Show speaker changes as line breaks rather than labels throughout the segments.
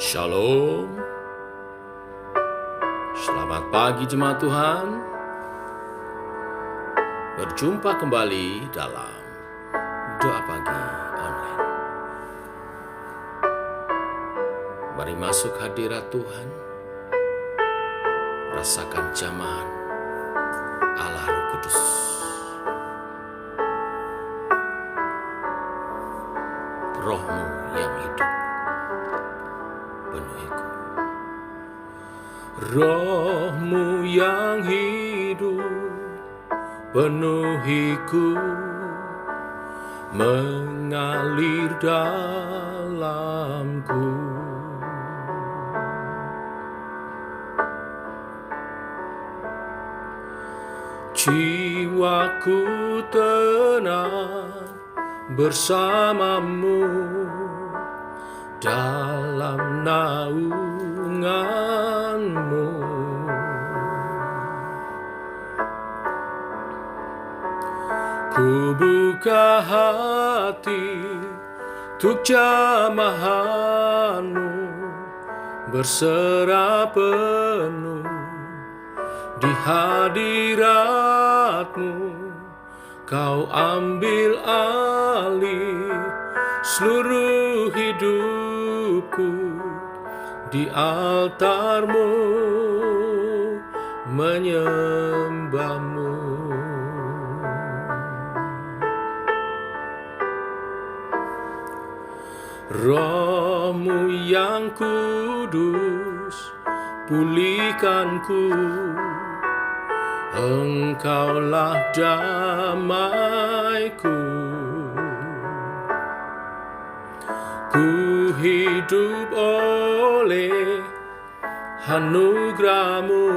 Shalom. Selamat pagi jemaat Tuhan. Berjumpa kembali dalam Doa Pagi Online. Mari masuk hadirat Tuhan. Rasakan jamahan Allah Roh Kudus. Roh-Mu yang hidup penuhiku. Roh-Mu yang hidup penuhiku, mengalir dalamku. Jiwaku tenang bersamamu dalam naungan-Mu. Ku buka hati untuk jamahan-Mu, berserah penuh di hadirat-Mu. Kau ambil alih seluruh hidupku, di altar-Mu menyembah-Mu. Roh-Mu yang kudus pulihkanku, Engkaulah damaiku. Ku hidup oleh anugerah-Mu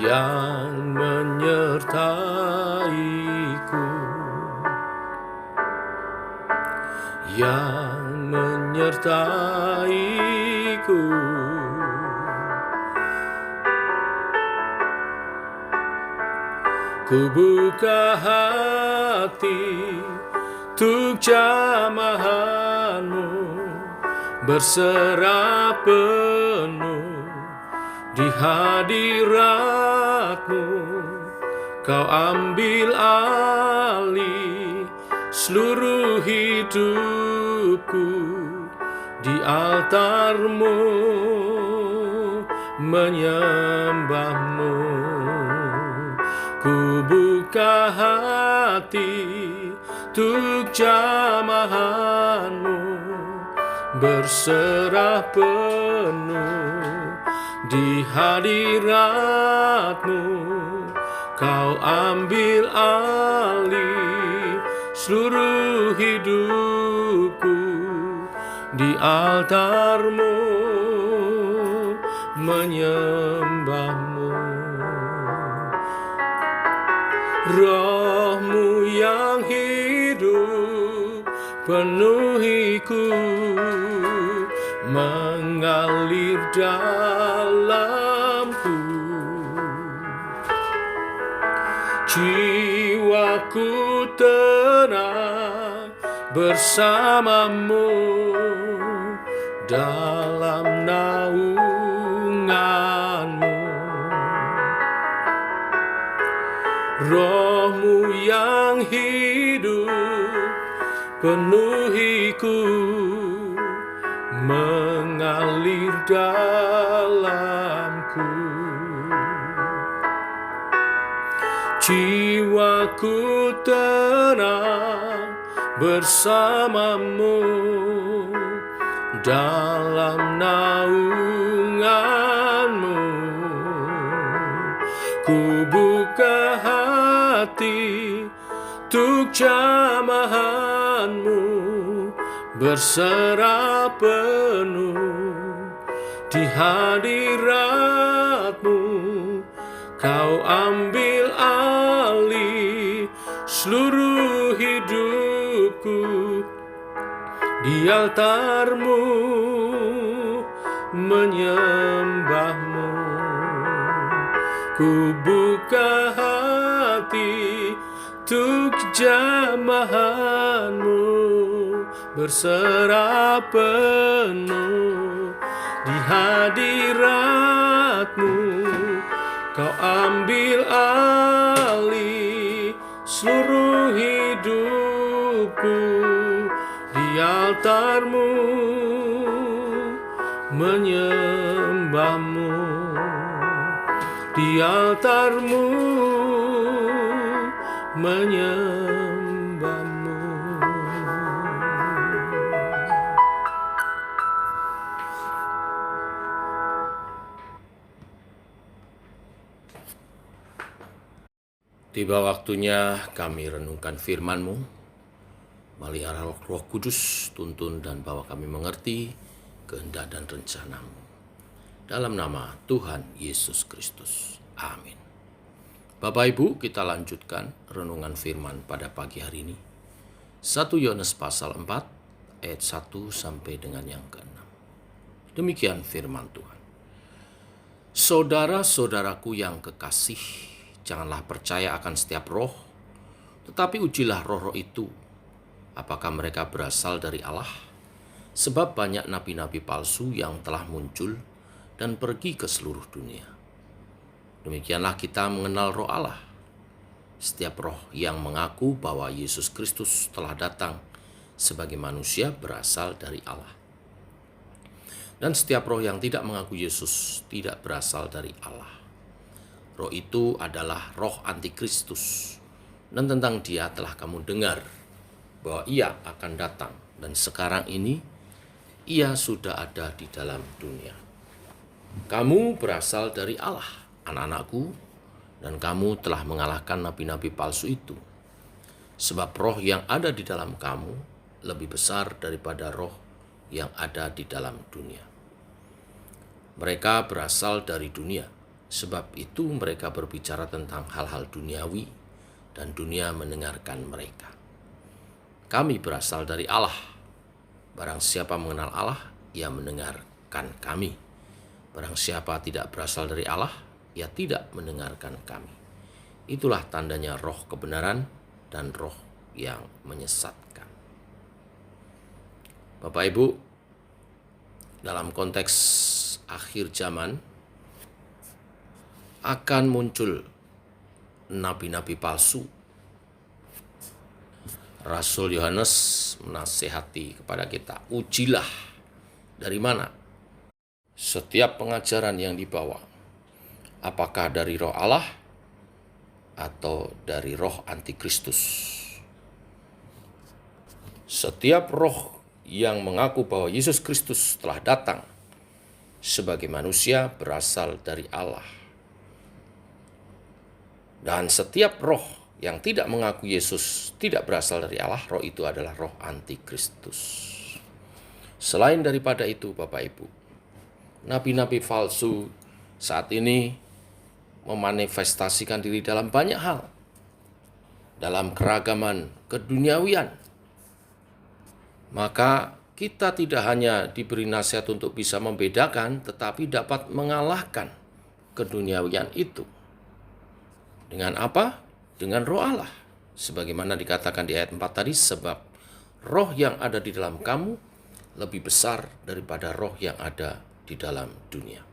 yang menyertaiku, yang menyertaiku. Ku buka hati untuk jamahan-Mu, berserah penuh di hadirat-Mu. Kau ambil alih seluruh hidupku, di altar-Mu menyembah-Mu. Ku buka hati untuk jamahan-Mu, berserah penuh di hadirat-Mu. Kau ambil alih seluruh hidupku, di altar-Mu menyembah-Mu. Roh-Mu yang hidup penuhiku, mengalir dalamku. Jiwaku tenang bersama-Mu dalam naungan-Mu. Roh-Mu yang hidup penuhiku, mengalir dalamku. Jiwaku tenang bersama-Mu dalam naungan-Mu. Ku buka hati untuk jamahan-Mu, berserah penuh di hadirat-Mu. Kau ambil alih seluruh hidupku, di altar-Mu menyembah-Mu. Ku buka hati untuk jamahan-Mu, berserah penuh di hadirat-Mu. Kau ambil alih seluruh hidupku di altar-Mu, menyembah-Mu di altar-Mu, menyembah-Mu. Tiba waktunya kami renungkan firman-Mu, melihara Roh Kudus, tuntun dan bawa kami mengerti kehendak dan rencana-Mu. Dalam nama Tuhan Yesus Kristus. Amin. Bapak Ibu, kita lanjutkan renungan firman pada pagi hari ini. 1 Yohanes pasal 4 ayat 1 sampai dengan yang ke-6. Demikian firman Tuhan. Saudara-saudaraku yang kekasih, janganlah percaya akan setiap roh, tetapi ujilah roh-roh itu, apakah mereka berasal dari Allah. Sebab banyak nabi-nabi palsu yang telah muncul dan pergi ke seluruh dunia. Demikianlah kita mengenal roh Allah. Setiap roh yang mengaku bahwa Yesus Kristus telah datang sebagai manusia berasal dari Allah. Dan setiap roh yang tidak mengaku Yesus tidak berasal dari Allah. Roh itu adalah roh antikristus, dan tentang dia telah kamu dengar bahwa ia akan datang, dan sekarang ini ia sudah ada di dalam dunia. Kamu berasal dari Allah, anak-anakku, dan kamu telah mengalahkan nabi-nabi palsu itu. Sebab roh yang ada di dalam kamu lebih besar daripada roh yang ada di dalam dunia. Mereka berasal dari dunia, sebab itu mereka berbicara tentang hal-hal duniawi dan dunia mendengarkan mereka. Kami berasal dari Allah. Barang siapa mengenal Allah, ia mendengarkan kami. Barang siapa tidak berasal dari Allah, ia tidak mendengarkan kami. Itulah tandanya roh kebenaran dan roh yang menyesatkan. Bapak Ibu, dalam konteks akhir zaman, akan muncul nabi-nabi palsu. Rasul Yohanes menasihati kepada kita, ujilah dari mana setiap pengajaran yang dibawa, apakah dari roh Allah atau dari roh antikristus. Setiap roh yang mengaku bahwa Yesus Kristus telah datang sebagai manusia berasal dari Allah. Dan setiap roh yang tidak mengaku Yesus tidak berasal dari Allah, roh itu adalah roh antikristus. Selain daripada itu, Bapak Ibu, nabi-nabi palsu saat ini memanifestasikan diri dalam banyak hal, dalam keragaman keduniawian. Maka kita tidak hanya diberi nasihat untuk bisa membedakan, tetapi dapat mengalahkan keduniawian itu. Dengan apa? Dengan roh Allah. Sebagaimana dikatakan di ayat 4 tadi, sebab roh yang ada di dalam kamu lebih besar daripada roh yang ada di dalam dunia.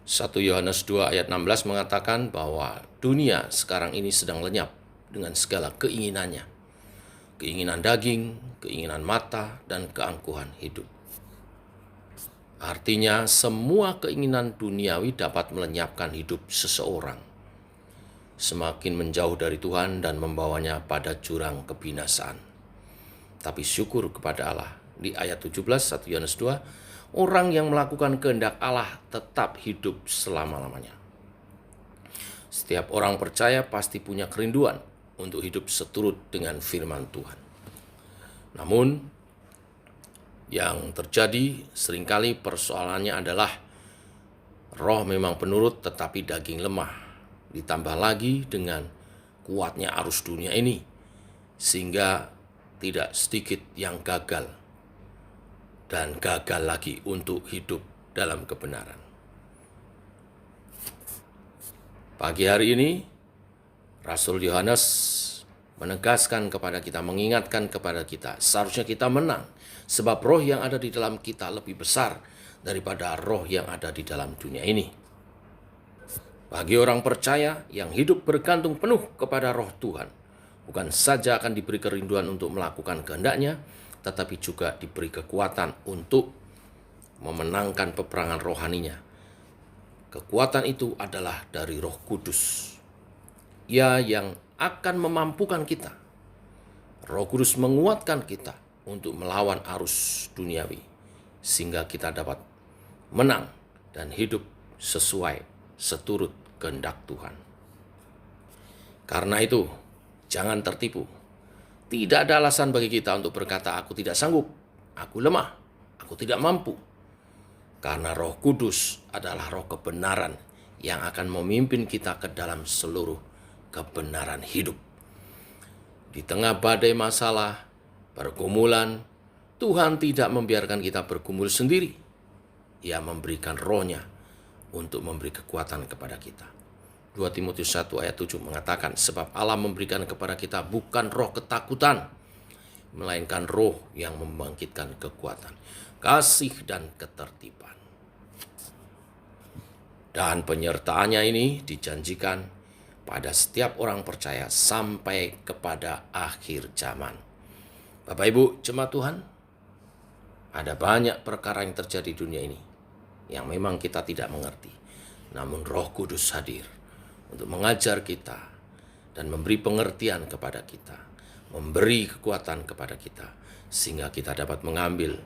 1 Yohanes 2 ayat 16 mengatakan bahwa dunia sekarang ini sedang lenyap dengan segala keinginannya. Keinginan daging, keinginan mata, dan keangkuhan hidup. Artinya semua keinginan duniawi dapat melenyapkan hidup seseorang, semakin menjauh dari Tuhan dan membawanya pada jurang kebinasaan. Tapi syukur kepada Allah, di ayat 17 1 Yohanes 2, orang yang melakukan kehendak Allah tetap hidup selama-lamanya. Setiap orang percaya pasti punya kerinduan untuk hidup seturut dengan firman Tuhan. Namun, yang terjadi seringkali persoalannya adalah roh memang penurut tetapi daging lemah. Ditambah lagi dengan kuatnya arus dunia ini, sehingga tidak sedikit yang gagal dan gagal lagi untuk hidup dalam kebenaran. Pagi hari ini, Rasul Yohanes menegaskan kepada kita, mengingatkan kepada kita, seharusnya kita menang. Sebab roh yang ada di dalam kita lebih besar daripada roh yang ada di dalam dunia ini. Bagi orang percaya yang hidup bergantung penuh kepada roh Tuhan, bukan saja akan diberi kerinduan untuk melakukan kehendaknya, tetapi juga diberi kekuatan untuk memenangkan peperangan rohaninya. Kekuatan itu adalah dari Roh Kudus. Ia yang akan memampukan kita. Roh Kudus menguatkan kita untuk melawan arus duniawi, sehingga kita dapat menang dan hidup sesuai seturut kehendak Tuhan. Karena itu, jangan tertipu. Tidak ada alasan bagi kita untuk berkata, aku tidak sanggup, aku lemah, aku tidak mampu. Karena Roh Kudus adalah roh kebenaran yang akan memimpin kita ke dalam seluruh kebenaran hidup. Di tengah badai masalah, pergumulan, Tuhan tidak membiarkan kita bergumul sendiri. Ia memberikan roh-Nya untuk memberi kekuatan kepada kita. 2 Timotius 1 ayat 7 mengatakan, sebab Allah memberikan kepada kita bukan roh ketakutan, melainkan roh yang membangkitkan kekuatan, kasih dan ketertiban. Dan penyertaannya ini dijanjikan pada setiap orang percaya sampai kepada akhir zaman. Bapak Ibu jemaat Tuhan, ada banyak perkara yang terjadi di dunia ini yang memang kita tidak mengerti. Namun Roh Kudus hadir untuk mengajar kita dan memberi pengertian kepada kita, memberi kekuatan kepada kita, sehingga kita dapat mengambil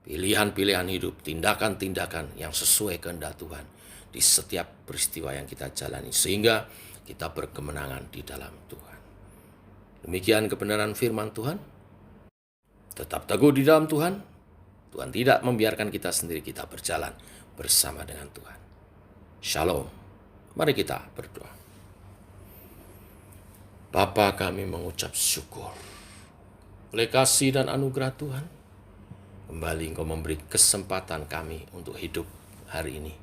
pilihan-pilihan hidup, tindakan-tindakan yang sesuai kehendak Tuhan di setiap peristiwa yang kita jalani, sehingga kita berkemenangan di dalam Tuhan. Demikian kebenaran firman Tuhan. Tetap teguh di dalam Tuhan. Tuhan tidak membiarkan kita sendiri, kita berjalan bersama dengan Tuhan. Shalom. Mari kita berdoa. Bapa, kami mengucap syukur oleh kasih dan anugerah Tuhan. Kembali Engkau memberi kesempatan kami untuk hidup hari ini.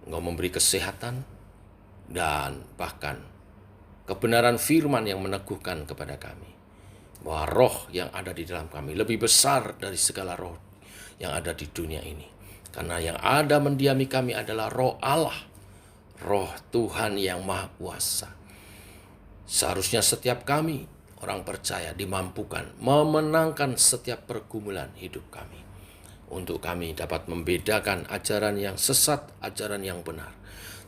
Engkau memberi kesehatan dan bahkan kebenaran firman yang meneguhkan kepada kami bahwa roh yang ada di dalam kami lebih besar dari segala roh yang ada di dunia ini. Karena yang ada mendiami kami adalah roh Allah, roh Tuhan yang Maha Kuasa. Seharusnya setiap kami, orang percaya, dimampukan memenangkan setiap pergumulan hidup kami. Untuk kami dapat membedakan ajaran yang sesat, ajaran yang benar.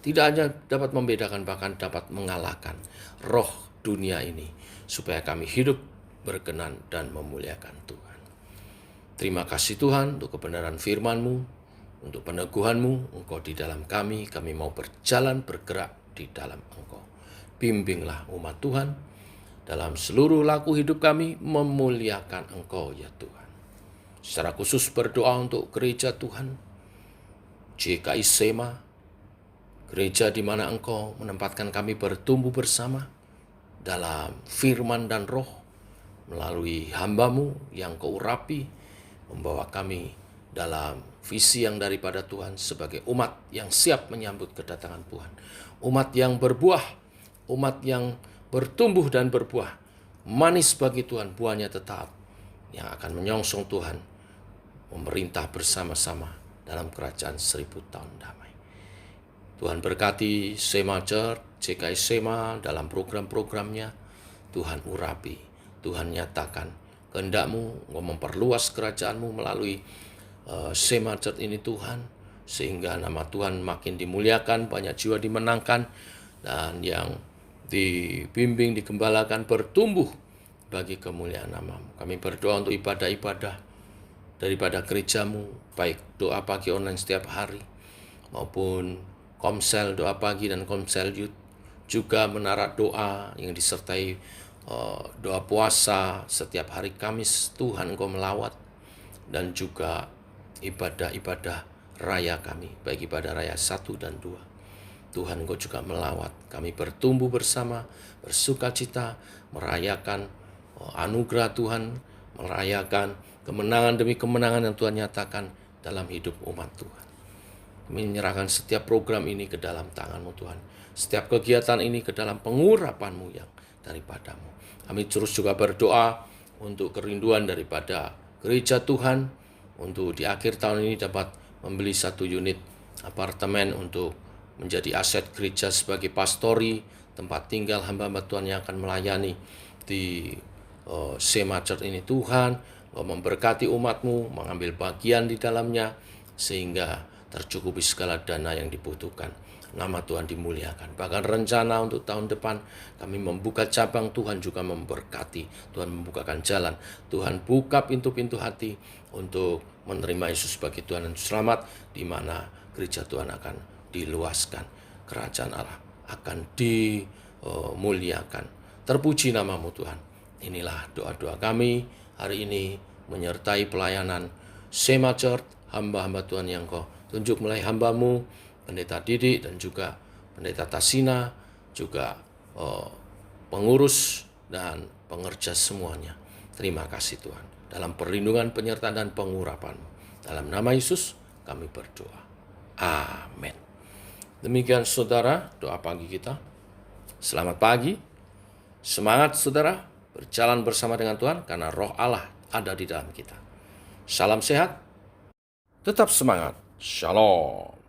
Tidak hanya dapat membedakan, bahkan dapat mengalahkan roh dunia ini, supaya kami hidup berkenan dan memuliakan Tuhan. Terima kasih Tuhan untuk kebenaran firman-Mu, untuk peneguhan-Mu. Engkau di dalam kami mau berjalan bergerak di dalam Engkau. Bimbinglah umat Tuhan dalam seluruh laku hidup kami memuliakan Engkau ya Tuhan. Secara khusus berdoa untuk gereja Tuhan, JKI Sema, gereja di mana Engkau menempatkan kami bertumbuh bersama dalam firman dan roh, melalui hamba-Mu yang Kau urapi, membawa kami dalam visi yang daripada Tuhan sebagai umat yang siap menyambut kedatangan Tuhan. Umat yang berbuah, umat yang bertumbuh dan berbuah, manis bagi Tuhan, buahnya tetap, yang akan menyongsong Tuhan, memerintah bersama-sama dalam kerajaan 1000 tahun damai. Tuhan berkati Sema Church, JKI Sema dalam program-programnya. Tuhan urapi, Tuhan nyatakan kehendak-Mu, memperluas kerajaan-Mu melalui Sema Church ini Tuhan, sehingga nama Tuhan makin dimuliakan, banyak jiwa dimenangkan, dan yang dibimbing, digembalakan, bertumbuh bagi kemuliaan nama-Mu. Kami berdoa untuk ibadah-ibadah daripada gereja-Mu, baik doa pagi online setiap hari, maupun komsel doa pagi dan komsel youth, juga menara doa yang disertai doa puasa setiap hari Kamis. Tuhan Engkau melawat, dan juga ibadah-ibadah raya kami, baik ibadah raya 1 dan 2. Tuhan Engkau juga melawat. Kami bertumbuh bersama, bersukacita, merayakan anugerah Tuhan, merayakan kemenangan demi kemenangan yang Tuhan nyatakan dalam hidup umat Tuhan. Kami menyerahkan setiap program ini ke dalam tangan-Mu Tuhan. setiap kegiatan ini ke dalam pengurapan-Mu yang daripadamu. Kami terus juga berdoa untuk kerinduan daripada gereja Tuhan, untuk di akhir tahun ini dapat membeli 1 unit apartemen untuk menjadi aset gereja sebagai pastori, tempat tinggal hamba-hamba Tuhan yang akan melayani di Sema Church ini. Tuhan, memberkati umat-Mu, mengambil bagian di dalamnya, sehingga tercukupi segala dana yang dibutuhkan. Nama Tuhan dimuliakan. Bahkan rencana untuk tahun depan kami membuka cabang, Tuhan juga memberkati. Tuhan membukakan jalan. Tuhan buka pintu-pintu hati untuk menerima Yesus sebagai Tuhan dan Selamat, di mana gereja Tuhan akan diluaskan. Kerajaan Allah akan dimuliakan. Terpuji nama-Mu Tuhan. Inilah doa-doa kami hari ini menyertai pelayanan Sema Church, hamba-hamba Tuhan yang Kau tunjuk mulai hamba-Mu, Pendeta Didik dan juga Pendeta Tasina, juga pengurus dan pengerja semuanya. Terima kasih Tuhan. Dalam perlindungan, penyertaan, dan pengurapan-Mu. Dalam nama Yesus kami berdoa. Amin. Demikian saudara, doa pagi kita. Selamat pagi. Semangat saudara, berjalan bersama dengan Tuhan karena Roh Allah ada di dalam kita. Salam sehat. Tetap semangat. Shalom.